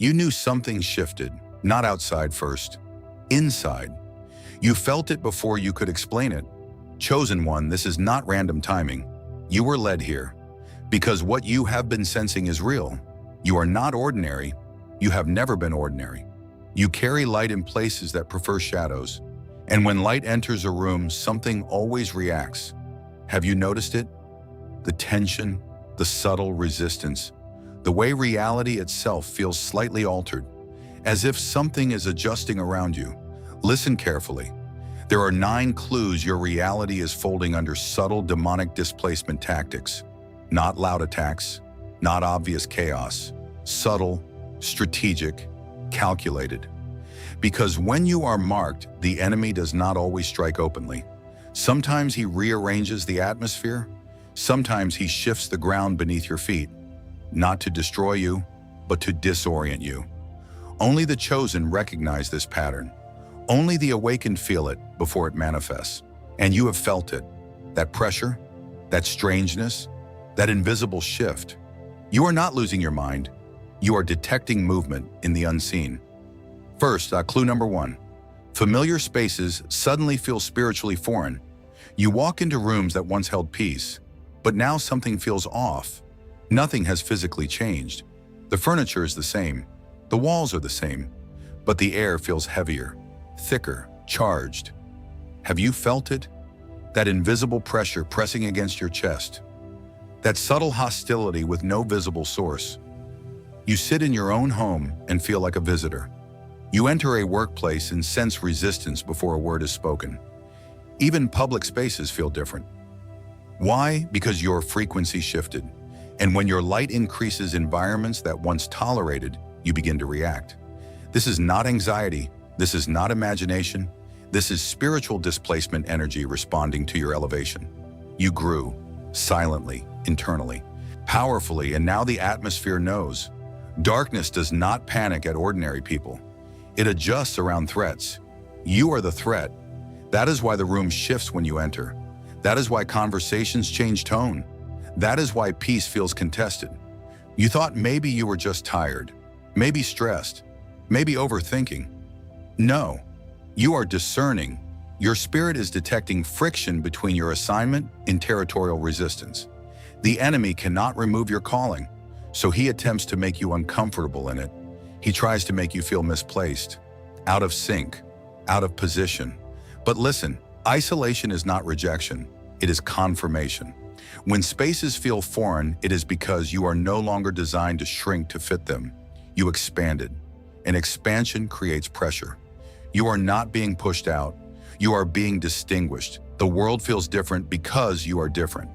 You knew something shifted, not outside first, inside. You felt it before you could explain it. Chosen one, this is not random timing. You were led here, because what you have been sensing is real. You are not ordinary. You have never been ordinary. You carry light in places that prefer shadows. And when light enters a room, something always reacts. Have you noticed it? The tension, the subtle resistance, the way reality itself feels slightly altered, as if something is adjusting around you. Listen carefully. There are 9 clues your reality is folding under subtle demonic displacement tactics. Not loud attacks, not obvious chaos. Subtle, strategic, calculated. Because when you are marked, the enemy does not always strike openly. Sometimes he rearranges the atmosphere. Sometimes he shifts the ground beneath your feet, not to destroy you, but to disorient you. Only the chosen recognize this pattern. Only the awakened feel it before it manifests. And you have felt it. That pressure, that strangeness, that invisible shift. You are not losing your mind. You are detecting movement in the unseen. First, clue number 1. Familiar spaces suddenly feel spiritually foreign. You walk into rooms that once held peace, but now something feels off. Nothing has physically changed. The furniture is the same. The walls are the same. But the air feels heavier, thicker, charged. Have you felt it? That invisible pressure pressing against your chest. That subtle hostility with no visible source. You sit in your own home and feel like a visitor. You enter a workplace and sense resistance before a word is spoken. Even public spaces feel different. Why? Because your frequency shifted. And when your light increases environments that once tolerated, you begin to react. This is not anxiety. This is not imagination. This is spiritual displacement energy responding to your elevation. You grew, silently, internally, powerfully, and now the atmosphere knows. Darkness does not panic at ordinary people. It adjusts around threats. You are the threat. That is why the room shifts when you enter. That is why conversations change tone. That is why peace feels contested. You thought maybe you were just tired, maybe stressed, maybe overthinking. No, you are discerning. Your spirit is detecting friction between your assignment and territorial resistance. The enemy cannot remove your calling, so he attempts to make you uncomfortable in it. He tries to make you feel misplaced, out of sync, out of position. But listen, isolation is not rejection, it is confirmation. When spaces feel foreign, it is because you are no longer designed to shrink to fit them. You expanded, and expansion creates pressure. You are not being pushed out, you are being distinguished. The world feels different because you are different.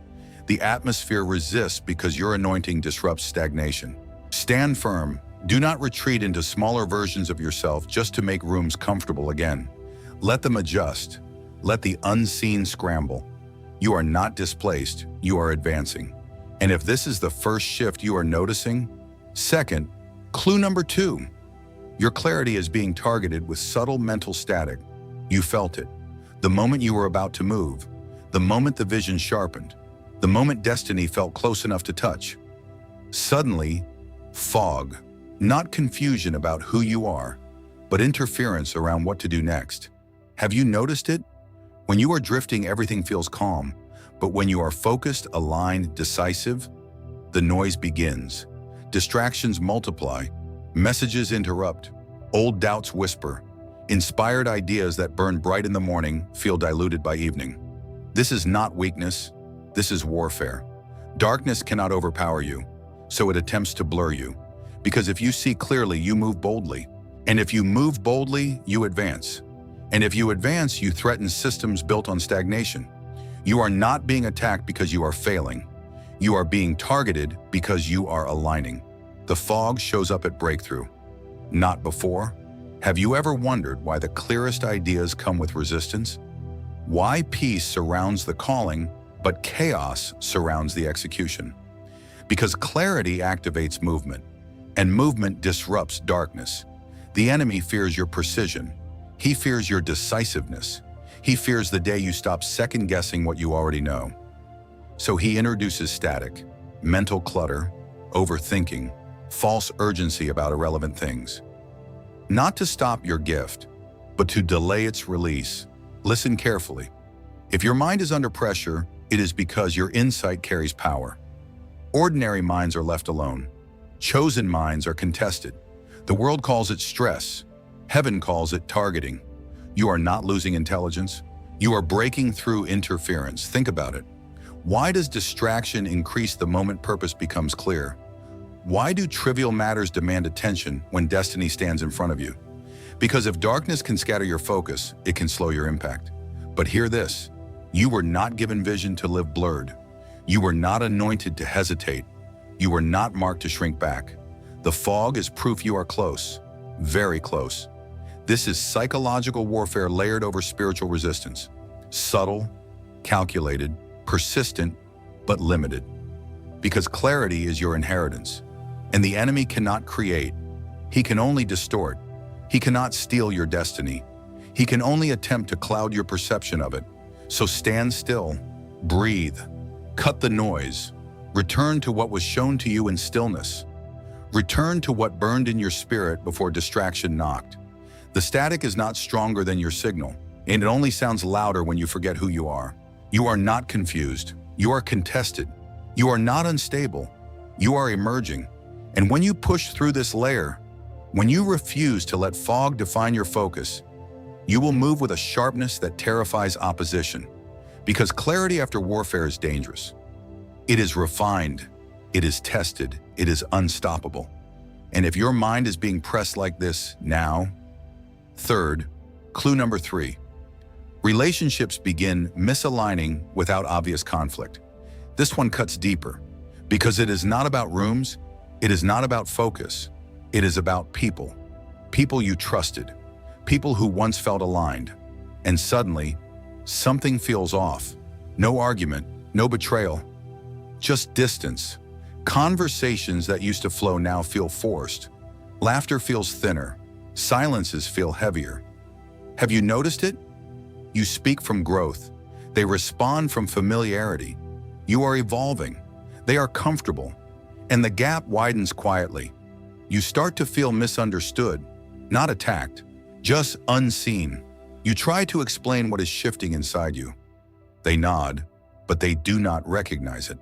The atmosphere resists because your anointing disrupts stagnation. Stand firm. Do not retreat into smaller versions of yourself just to make rooms comfortable again. Let them adjust. Let the unseen scramble. You are not displaced, you are advancing. And if this is the first shift you are noticing, second, clue number 2. Your clarity is being targeted with subtle mental static. You felt it. The moment you were about to move, the moment the vision sharpened, the moment destiny felt close enough to touch. Suddenly, fog. Not confusion about who you are, but interference around what to do next. Have you noticed it? When you are drifting, everything feels calm, but when you are focused, aligned, decisive, the noise begins. Distractions multiply, messages interrupt, old doubts whisper, inspired ideas that burn bright in the morning feel diluted by evening. This is not weakness, this is warfare. Darkness cannot overpower you, so it attempts to blur you. Because if you see clearly, you move boldly. And if you move boldly, you advance. And if you advance, you threaten systems built on stagnation. You are not being attacked because you are failing. You are being targeted because you are aligning. The fog shows up at breakthrough, not before. Have you ever wondered why the clearest ideas come with resistance? Why peace surrounds the calling, but chaos surrounds the execution? Because clarity activates movement, and movement disrupts darkness. The enemy fears your precision. He fears your decisiveness. He fears the day you stop second-guessing what you already know. So he introduces static, mental clutter, overthinking, false urgency about irrelevant things. Not to stop your gift, but to delay its release. Listen carefully. If your mind is under pressure, it is because your insight carries power. Ordinary minds are left alone. Chosen minds are contested. The world calls it stress. Heaven calls it targeting. You are not losing intelligence. You are breaking through interference. Think about it. Why does distraction increase the moment purpose becomes clear? Why do trivial matters demand attention when destiny stands in front of you? Because if darkness can scatter your focus, it can slow your impact. But hear this, you were not given vision to live blurred. You were not anointed to hesitate. You were not marked to shrink back. The fog is proof you are close, very close. This is psychological warfare layered over spiritual resistance. Subtle, calculated, persistent, but limited. Because clarity is your inheritance. And the enemy cannot create. He can only distort. He cannot steal your destiny. He can only attempt to cloud your perception of it. So stand still, breathe, cut the noise, return to what was shown to you in stillness. Return to what burned in your spirit before distraction knocked. The static is not stronger than your signal, and it only sounds louder when you forget who you are. You are not confused. You are contested. You are not unstable. You are emerging. And when you push through this layer, when you refuse to let fog define your focus, you will move with a sharpness that terrifies opposition. Because clarity after warfare is dangerous. It is refined. It is tested. It is unstoppable. And if your mind is being pressed like this now, third, clue number 3. Relationships begin misaligning without obvious conflict. This one cuts deeper because it is not about rooms. It is not about focus. It is about people. People you trusted. People who once felt aligned. And suddenly, something feels off. No argument, no betrayal, just distance. Conversations that used to flow now feel forced. Laughter feels thinner. Silences feel heavier. Have you noticed it? You speak from growth. They respond from familiarity. You are evolving. They are comfortable. And the gap widens quietly. You start to feel misunderstood, not attacked, just unseen. You try to explain what is shifting inside you. They nod, but they do not recognize it.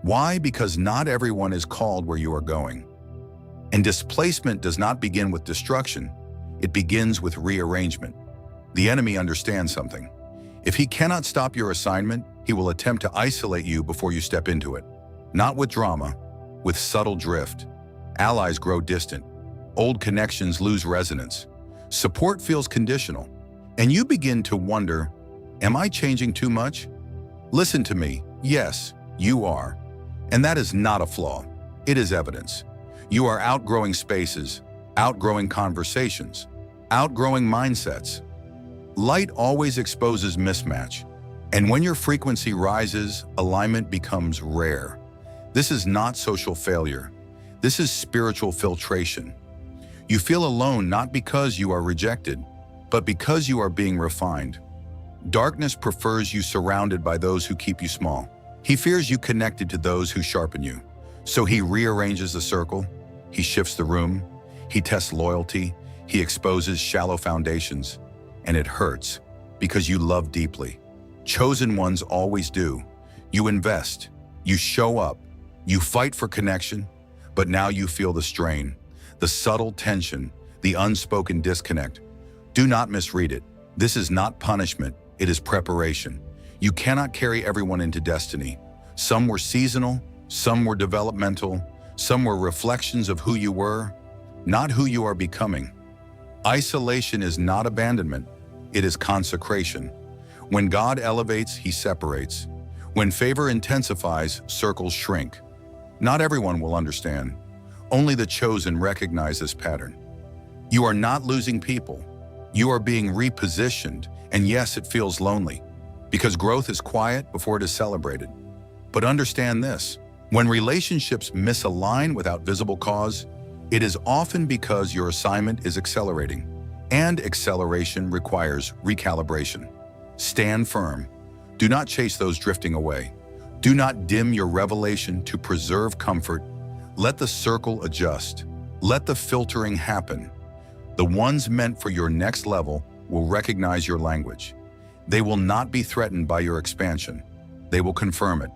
Why? Because not everyone is called where you are going. And displacement does not begin with destruction. It begins with rearrangement. The enemy understands something. If he cannot stop your assignment, he will attempt to isolate you before you step into it. Not with drama, with subtle drift. Allies grow distant. Old connections lose resonance. Support feels conditional. And you begin to wonder, am I changing too much? Listen to me. Yes, you are. And that is not a flaw. It is evidence. You are outgrowing spaces, outgrowing conversations, outgrowing mindsets. Light always exposes mismatch. And when your frequency rises, alignment becomes rare. This is not social failure. This is spiritual filtration. You feel alone not because you are rejected, but because you are being refined. Darkness prefers you surrounded by those who keep you small. He fears you connected to those who sharpen you. So he rearranges the circle, he shifts the room, he tests loyalty, he exposes shallow foundations. And it hurts, because you love deeply. Chosen ones always do. You invest, you show up, you fight for connection, but now you feel the strain, the subtle tension, the unspoken disconnect. Do not misread it. This is not punishment, it is preparation. You cannot carry everyone into destiny. Some were seasonal, some were developmental, some were reflections of who you were, not who you are becoming. Isolation is not abandonment, it is consecration. When God elevates, he separates. When favor intensifies, circles shrink. Not everyone will understand. Only the chosen recognize this pattern. You are not losing people. You are being repositioned, and yes, it feels lonely, because growth is quiet before it is celebrated. But understand this, when relationships misalign without visible cause, it is often because your assignment is accelerating, and acceleration requires recalibration. Stand firm. Do not chase those drifting away. Do not dim your revelation to preserve comfort. Let the circle adjust. Let the filtering happen. The ones meant for your next level will recognize your language. They will not be threatened by your expansion. They will confirm it.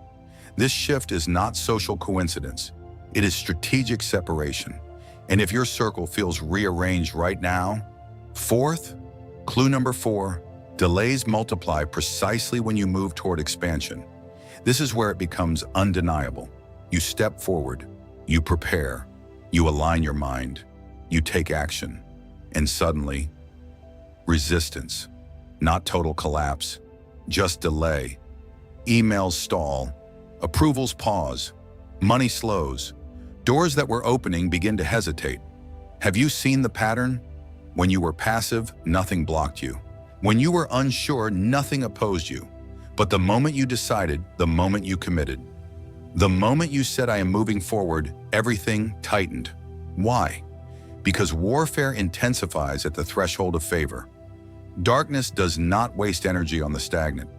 This shift is not social coincidence. It is strategic separation. And if your circle feels rearranged right now, clue number 4, delays multiply precisely when you move toward expansion. This is where it becomes undeniable. You step forward, you prepare, you align your mind, you take action, and suddenly, resistance, not total collapse, just delay. Emails stall, approvals pause, money slows, doors that were opening begin to hesitate. Have you seen the pattern? When you were passive, nothing blocked you. When you were unsure, nothing opposed you. But the moment you decided, the moment you committed, the moment you said, I am moving forward, everything tightened. Why? Because warfare intensifies at the threshold of favor. Darkness does not waste energy on the stagnant.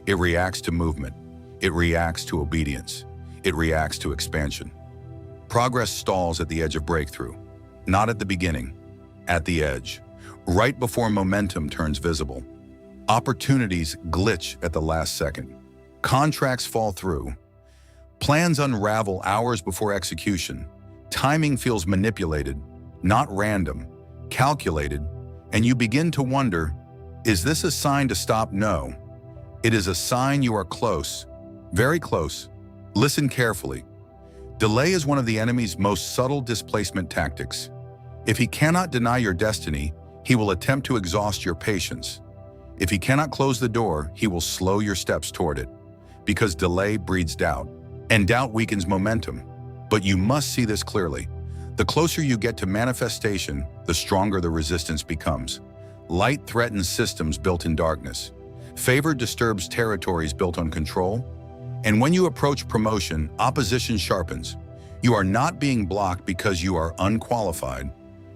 It reacts to movement. It reacts to obedience. It reacts to expansion. Progress stalls at the edge of breakthrough, not at the beginning, at the edge, right before momentum turns visible. Opportunities glitch at the last second. Contracts fall through. Plans unravel hours before execution. Timing feels manipulated, not random, calculated, and you begin to wonder, is this a sign to stop? No. It is a sign you are close, very close. Listen carefully. Delay is one of the enemy's most subtle displacement tactics. If he cannot deny your destiny, he will attempt to exhaust your patience. If he cannot close the door, he will slow your steps toward it. Because delay breeds doubt, and doubt weakens momentum. But you must see this clearly. The closer you get to manifestation, the stronger the resistance becomes. Light threatens systems built in darkness. Favor disturbs territories built on control. And when you approach promotion, opposition sharpens. You are not being blocked because you are unqualified.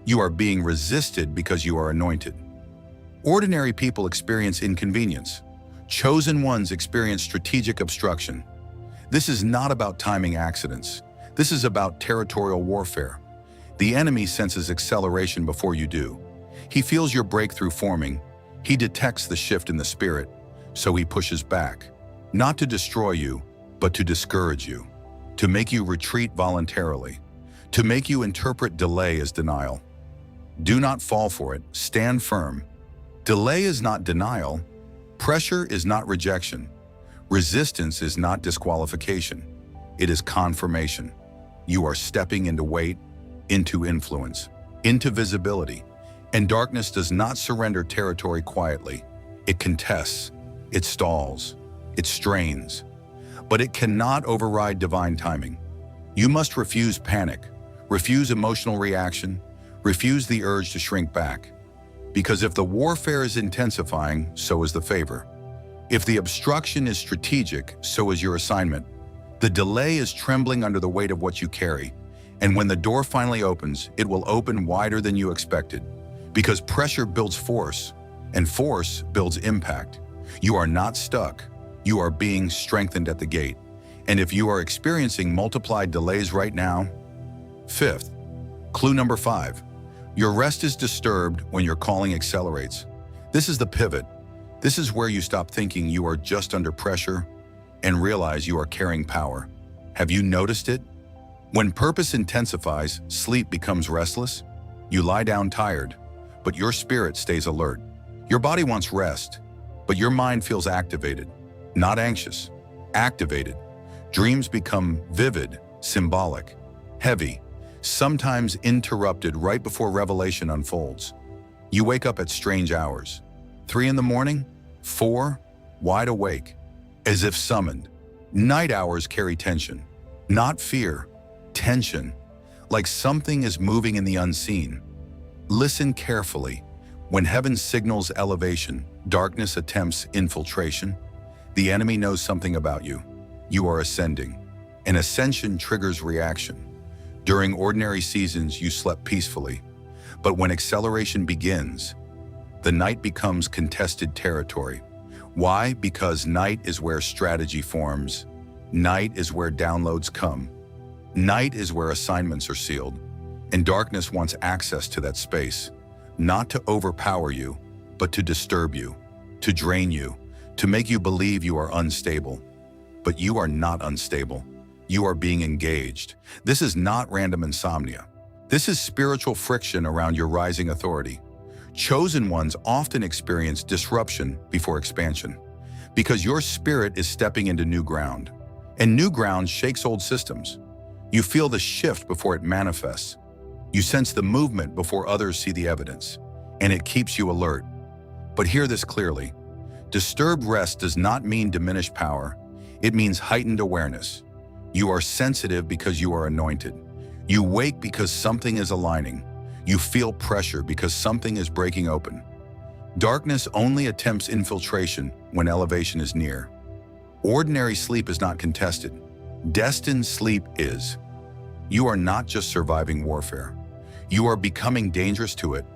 You are being resisted because you are anointed. Ordinary people experience inconvenience. Chosen ones experience strategic obstruction. This is not about timing accidents. This is about territorial warfare. The enemy senses acceleration before you do. He feels your breakthrough forming. He detects the shift in the spirit, so he pushes back. Not to destroy you, but to discourage you, to make you retreat voluntarily, to make you interpret delay as denial. Do not fall for it, stand firm. Delay is not denial. Pressure is not rejection. Resistance is not disqualification. It is confirmation. You are stepping into weight, into influence, into visibility. And darkness does not surrender territory quietly. It contests, it stalls, it strains. But it cannot override divine timing. You must refuse panic, refuse emotional reaction, refuse the urge to shrink back. Because if the warfare is intensifying, so is the favor. If the obstruction is strategic, so is your assignment. The delay is trembling under the weight of what you carry. And when the door finally opens, it will open wider than you expected. Because pressure builds force, and force builds impact. You are not stuck. You are being strengthened at the gate. And if you are experiencing multiplied delays right now, fifth, clue number 5, your rest is disturbed when your calling accelerates. This is the pivot. This is where you stop thinking you are just under pressure and realize you are carrying power. Have you noticed it? When purpose intensifies, sleep becomes restless. You lie down tired, but your spirit stays alert. Your body wants rest, but your mind feels activated, not anxious, activated. Dreams become vivid, symbolic, heavy, sometimes interrupted right before revelation unfolds. You wake up at strange hours. 3 in the morning, 4, wide awake, as if summoned. Night hours carry tension, not fear, tension, like something is moving in the unseen. Listen carefully. When heaven signals elevation, darkness attempts infiltration. The enemy knows something about you. You are ascending. An ascension triggers reaction. During ordinary seasons, you slept peacefully. But when acceleration begins, the night becomes contested territory. Why? Because night is where strategy forms. Night is where downloads come. Night is where assignments are sealed, and darkness wants access to that space, not to overpower you, but to disturb you, to drain you, to make you believe you are unstable. But you are not unstable. You are being engaged. This is not random insomnia. This is spiritual friction around your rising authority. Chosen ones often experience disruption before expansion, because your spirit is stepping into new ground. And new ground shakes old systems. You feel the shift before it manifests. You sense the movement before others see the evidence, and it keeps you alert. But hear this clearly. Disturbed rest does not mean diminished power. It means heightened awareness. You are sensitive because you are anointed. You wake because something is aligning. You feel pressure because something is breaking open. Darkness only attempts infiltration when elevation is near. Ordinary sleep is not contested. Destined sleep is. You are not just surviving warfare. You are becoming dangerous to it.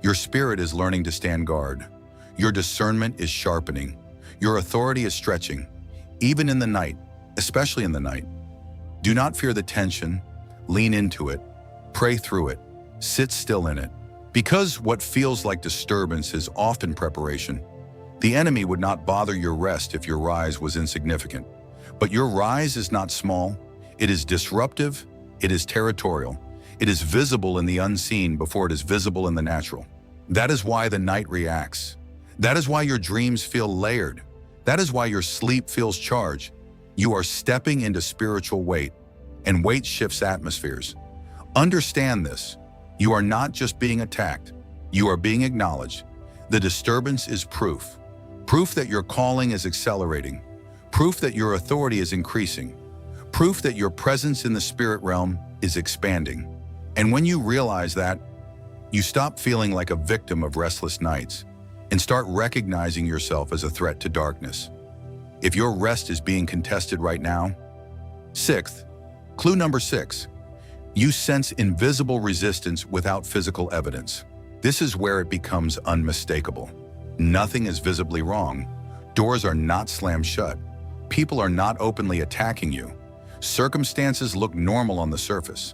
Your spirit is learning to stand guard. Your discernment is sharpening. Your authority is stretching. Even in the night, especially in the night. Do not fear the tension. Lean into it. Pray through it. Sit still in it. Because what feels like disturbance is often preparation. The enemy would not bother your rest if your rise was insignificant. But your rise is not small. It is disruptive. It is territorial. It is visible in the unseen before it is visible in the natural. That is why the night reacts. That is why your dreams feel layered. That is why your sleep feels charged. You are stepping into spiritual weight, and weight shifts atmospheres. Understand this. You are not just being attacked. You are being acknowledged. The disturbance is proof. Proof that your calling is accelerating. Proof that your authority is increasing. Proof that your presence in the spirit realm is expanding. And when you realize that, you stop feeling like a victim of restless nights and start recognizing yourself as a threat to darkness. If your rest is being contested right now. Clue number 6. You sense invisible resistance without physical evidence. This is where it becomes unmistakable. Nothing is visibly wrong. Doors are not slammed shut. People are not openly attacking you. Circumstances look normal on the surface,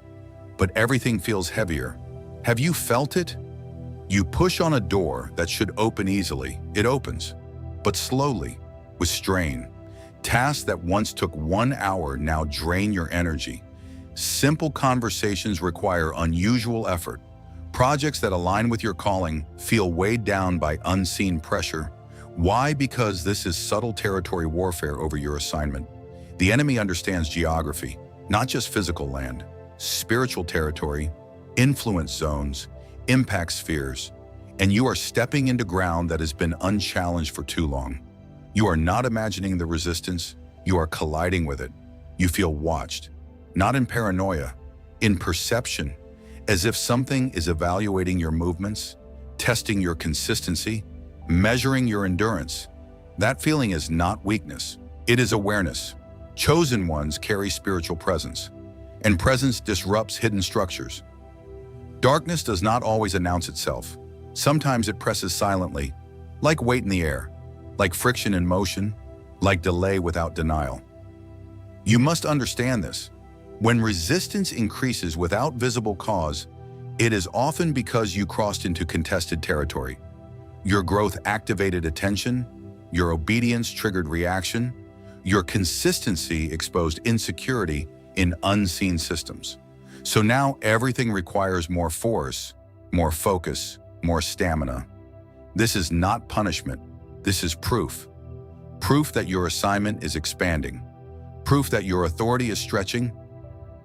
but everything feels heavier. Have you felt it? You push on a door that should open easily. It opens, but slowly, with strain. Tasks that once took 1 hour now drain your energy. Simple conversations require unusual effort. Projects that align with your calling feel weighed down by unseen pressure. Why? Because this is subtle territory warfare over your assignment. The enemy understands geography, not just physical land, spiritual territory, influence zones, impact spheres, and you are stepping into ground that has been unchallenged for too long. You are not imagining the resistance, you are colliding with it. You feel watched, not in paranoia, in perception, as if something is evaluating your movements, testing your consistency, measuring your endurance. That feeling is not weakness, it is awareness. Chosen ones carry spiritual presence, and presence disrupts hidden structures. Darkness does not always announce itself. Sometimes it presses silently, like weight in the air, like friction in motion, like delay without denial. You must understand this. When resistance increases without visible cause, it is often because you crossed into contested territory. Your growth activated attention, your obedience triggered reaction, your consistency exposed insecurity in unseen systems. So now everything requires more force, more focus, more stamina. This is not punishment. This is proof. Proof that your assignment is expanding. Proof that your authority is stretching.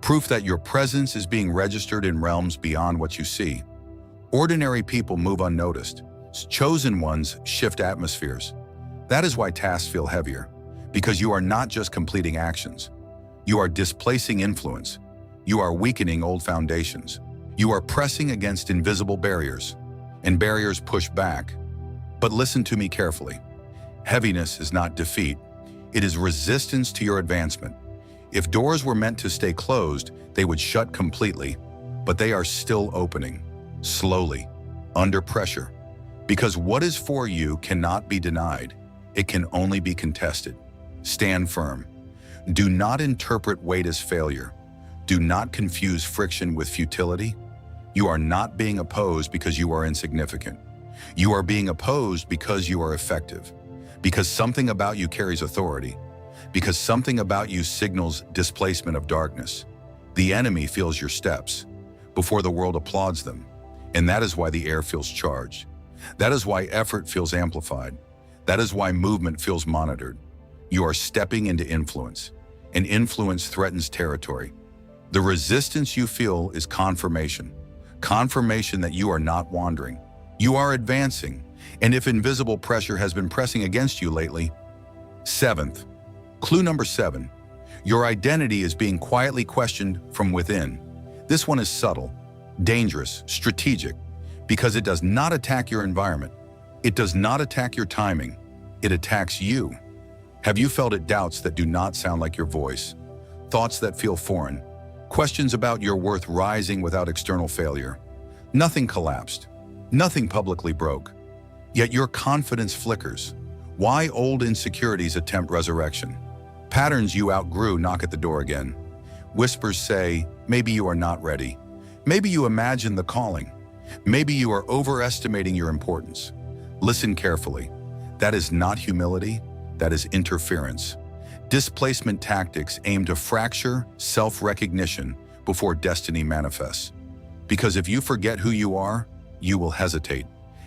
Proof that your presence is being registered in realms beyond what you see. Ordinary people move unnoticed. Chosen ones shift atmospheres. That is why tasks feel heavier, because you are not just completing actions. You are displacing influence. You are weakening old foundations. You are pressing against invisible barriers, and barriers push back. But listen to me carefully. Heaviness is not defeat. It is resistance to your advancement. If doors were meant to stay closed, they would shut completely, but they are still opening, slowly, under pressure. Because what is for you cannot be denied. It can only be contested. Stand firm. Do not interpret weight as failure. Do not confuse friction with futility. You are not being opposed because you are insignificant. You are being opposed because you are effective, because something about you carries authority, because something about you signals displacement of darkness. The enemy feels your steps before the world applauds them, and that is why the air feels charged. That is why effort feels amplified. That is why movement feels monitored. You are stepping into influence, and influence threatens territory. The resistance you feel is confirmation that you are not wandering. You are advancing, and if invisible pressure has been pressing against you lately. Seventh, clue number 7, your identity is being quietly questioned from within. This one is subtle, dangerous, strategic, because it does not attack your environment. It does not attack your timing. It attacks you. Have you felt it? Doubts that do not sound like your voice, thoughts that feel foreign, questions about your worth rising without external failure. Nothing collapsed. Nothing publicly broke. Yet your confidence flickers. Why old insecurities attempt resurrection? Patterns you outgrew knock at the door again. Whispers say, maybe you are not ready. Maybe you imagine the calling. Maybe you are overestimating your importance. Listen carefully. That is not humility. That is interference. Displacement tactics aim to fracture self-recognition before destiny manifests. Because if you forget who you are, you will hesitate,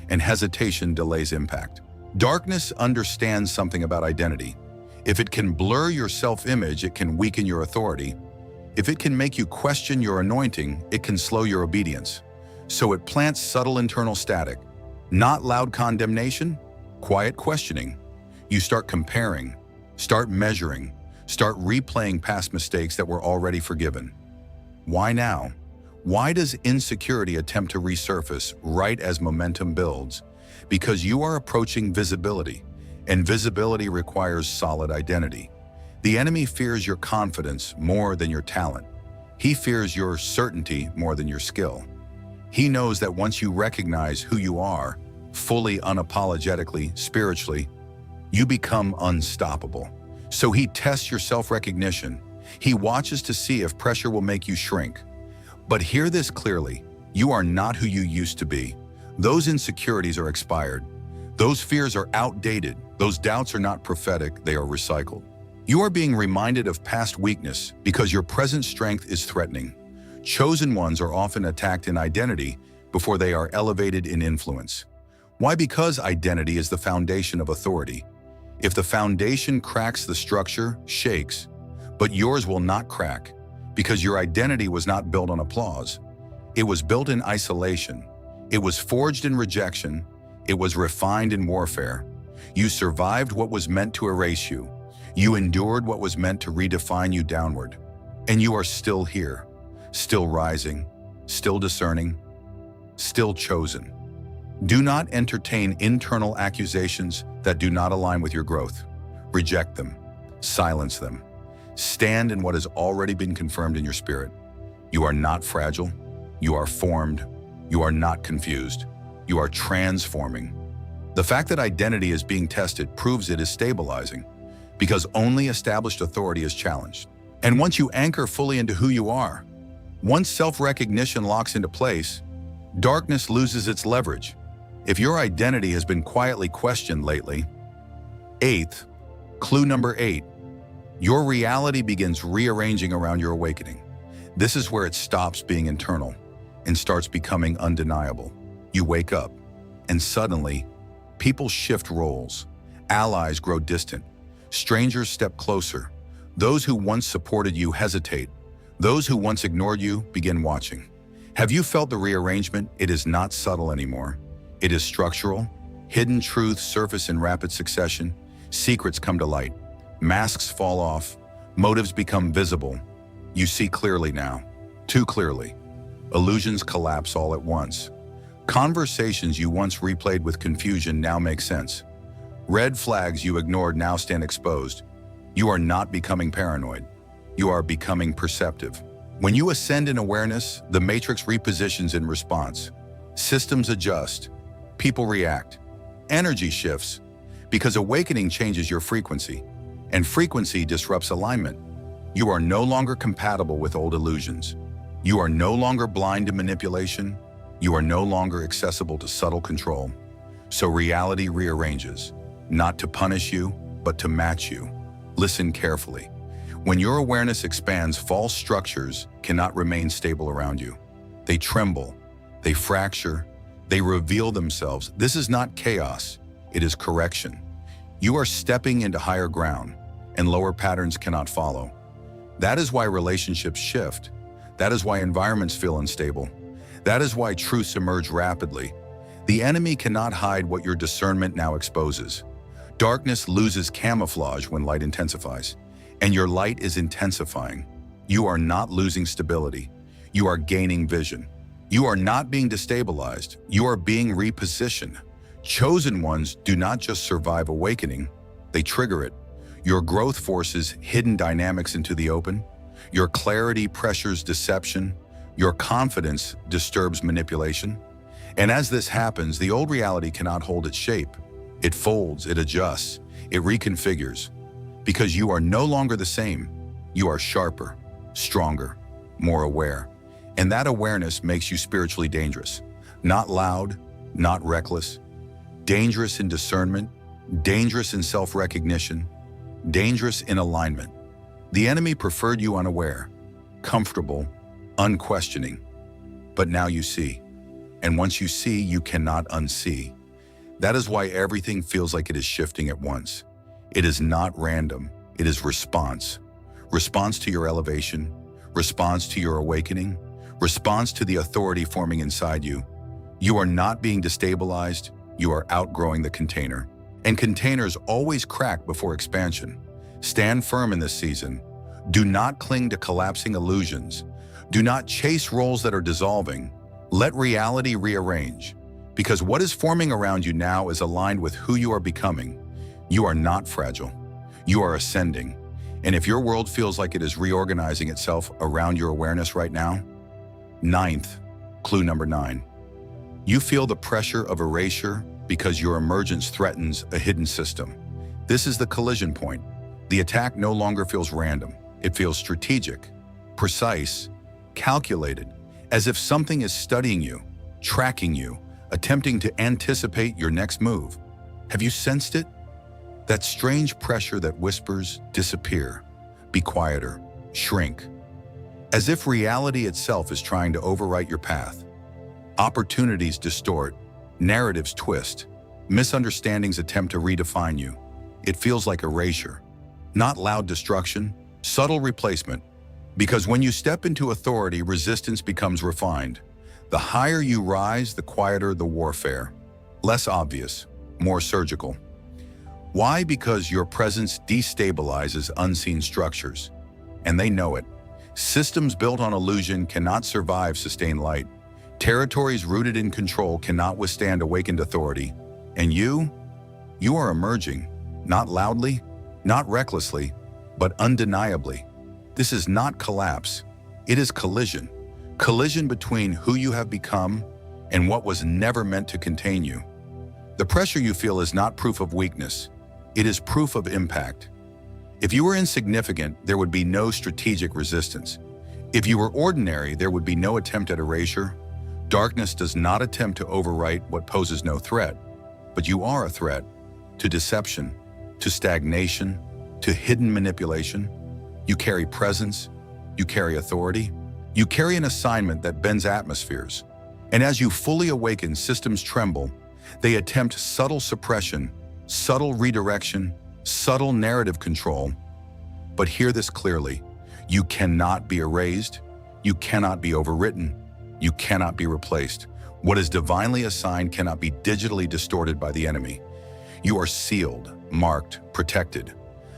and hesitation delays impact. Darkness understands something about identity. If it can blur your self-image, it can weaken your authority. If it can make you question your anointing, it can slow your obedience. So it plants subtle internal static, not loud condemnation, quiet questioning. You start comparing, start measuring, start replaying past mistakes that were already forgiven. Why now? Why does insecurity attempt to resurface right as momentum builds? Because you are approaching visibility, and visibility requires solid identity. The enemy fears your confidence more than your talent. He fears your certainty more than your skill. He knows that once you recognize who you are, fully, unapologetically, spiritually, you become unstoppable. So he tests your self-recognition. He watches to see if pressure will make you shrink. But hear this clearly, you are not who you used to be. Those insecurities are expired. Those fears are outdated. Those doubts are not prophetic, they are recycled. You are being reminded of past weakness because your present strength is threatening. Chosen ones are often attacked in identity before they are elevated in influence. Why? Because identity is the foundation of authority. If the foundation cracks, the structure shakes, but yours will not crack because your identity was not built on applause. It was built in isolation. It was forged in rejection. It was refined in warfare. You survived what was meant to erase you. You endured what was meant to redefine you downward. And you are still here, still rising, still discerning, still chosen. Do not entertain internal accusations that do not align with your growth. Reject them. Silence them. Stand in what has already been confirmed in your spirit. You are not fragile. You are formed. You are not confused. You are transforming. The fact that identity is being tested proves it is stabilizing, because only established authority is challenged. And once you anchor fully into who you are, once self-recognition locks into place, darkness loses its leverage. If your identity has been quietly questioned lately. Eighth, clue number 8, your reality begins rearranging around your awakening. This is where it stops being internal and starts becoming undeniable. You wake up, and suddenly, people shift roles. Allies grow distant. Strangers step closer. Those who once supported you hesitate. Those who once ignored you begin watching. Have you felt the rearrangement? It is not subtle anymore. It is structural. Hidden truths surface in rapid succession. Secrets come to light. Masks fall off. Motives become visible. You see clearly now. Too clearly. Illusions collapse all at once. Conversations you once replayed with confusion now make sense. Red flags you ignored now stand exposed. You are not becoming paranoid. You are becoming perceptive. When you ascend in awareness, the matrix repositions in response. Systems adjust. People react. Energy shifts. Because awakening changes your frequency, and frequency disrupts alignment. You are no longer compatible with old illusions. You are no longer blind to manipulation. You are no longer accessible to subtle control. So reality rearranges, not to punish you, but to match you. Listen carefully. When your awareness expands, false structures cannot remain stable around you. They tremble, they fracture, they reveal themselves. This is not chaos, it is correction. You are stepping into higher ground, and lower patterns cannot follow. That is why relationships shift. That is why environments feel unstable. That is why truths emerge rapidly. The enemy cannot hide what your discernment now exposes. Darkness loses camouflage when light intensifies, and your light is intensifying. You are not losing stability. You are gaining vision. You are not being destabilized. You are being repositioned. Chosen ones do not just survive awakening, they trigger it. Your growth forces hidden dynamics into the open. Your clarity pressures deception. Your confidence disturbs manipulation. And as this happens, the old reality cannot hold its shape. It folds, it adjusts, it reconfigures. Because you are no longer the same. You are sharper, stronger, more aware. And that awareness makes you spiritually dangerous. Not loud, not reckless. Dangerous in discernment, dangerous in self-recognition, dangerous in alignment. The enemy preferred you unaware, comfortable, unquestioning. But now you see. And once you see, you cannot unsee. That is why everything feels like it is shifting at once. It is not random. It is response. Response to your elevation, response to your awakening, response to the authority forming inside you. You are not being destabilized. You are outgrowing the container. And containers always crack before expansion. Stand firm in this season. Do not cling to collapsing illusions. Do not chase roles that are dissolving. Let reality rearrange. Because what is forming around you now is aligned with who you are becoming. You are not fragile. You are ascending. And if your world feels like it is reorganizing itself around your awareness right now, clue number 9. You feel the pressure of erasure because your emergence threatens a hidden system. This is the collision point. The attack no longer feels random. It feels strategic, precise, calculated, as if something is studying you, tracking you, attempting to anticipate your next move. Have you sensed it? That strange pressure that whispers, disappear, be quieter, shrink. As if reality itself is trying to overwrite your path. Opportunities distort, narratives twist, misunderstandings attempt to redefine you. It feels like erasure, not loud destruction, subtle replacement. Because when you step into authority, resistance becomes refined. The higher you rise, the quieter the warfare. Less obvious, more surgical. Why? Because your presence destabilizes unseen structures. And they know it. Systems built on illusion cannot survive sustained light. Territories rooted in control cannot withstand awakened authority. And you are emerging, not loudly, not recklessly, but undeniably. This is not collapse, it is collision. Collision between who you have become and what was never meant to contain you. The pressure you feel is not proof of weakness, it is proof of impact. If you were insignificant, there would be no strategic resistance. If you were ordinary, there would be no attempt at erasure. Darkness does not attempt to overwrite what poses no threat, but you are a threat to deception, to stagnation, to hidden manipulation. You carry presence, you carry authority, you carry an assignment that bends atmospheres. And as you fully awaken, systems tremble. They attempt subtle suppression, subtle redirection, subtle narrative control. But hear this clearly. You cannot be erased. You cannot be overwritten. You cannot be replaced. What is divinely assigned cannot be digitally distorted by the enemy. You are sealed, marked, protected.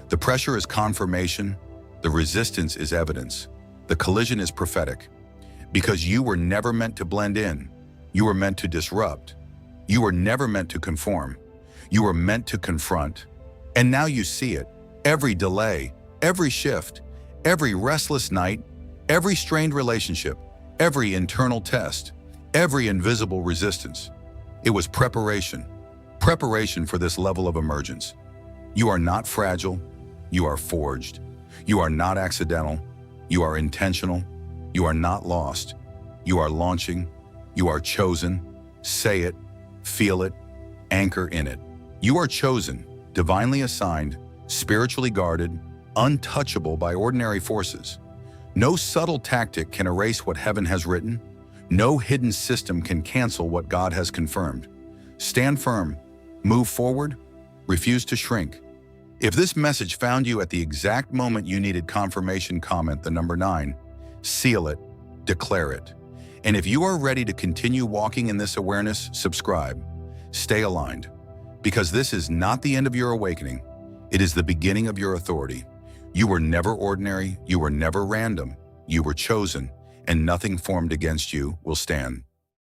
The pressure is confirmation. The resistance is evidence. The collision is prophetic. Because you were never meant to blend in. You were meant to disrupt. You were never meant to conform. You were meant to confront. And now you see it. Every delay, every shift, every restless night, every strained relationship, every internal test, every invisible resistance. It was preparation. Preparation for this level of emergence. You are not fragile. You are forged. You are not accidental. You are intentional. You are not lost. You are launching. You are chosen. Say it, feel it, anchor in it. You are chosen, divinely assigned, spiritually guarded, untouchable by ordinary forces. No subtle tactic can erase what heaven has written. No hidden system can cancel what God has confirmed. Stand firm, move forward, refuse to shrink. If this message found you at the exact moment you needed confirmation, comment the number 9, seal it, declare it. And if you are ready to continue walking in this awareness, subscribe. Stay aligned, because this is not the end of your awakening. It is the beginning of your authority. You were never ordinary, you were never random, you were chosen, and nothing formed against you will stand.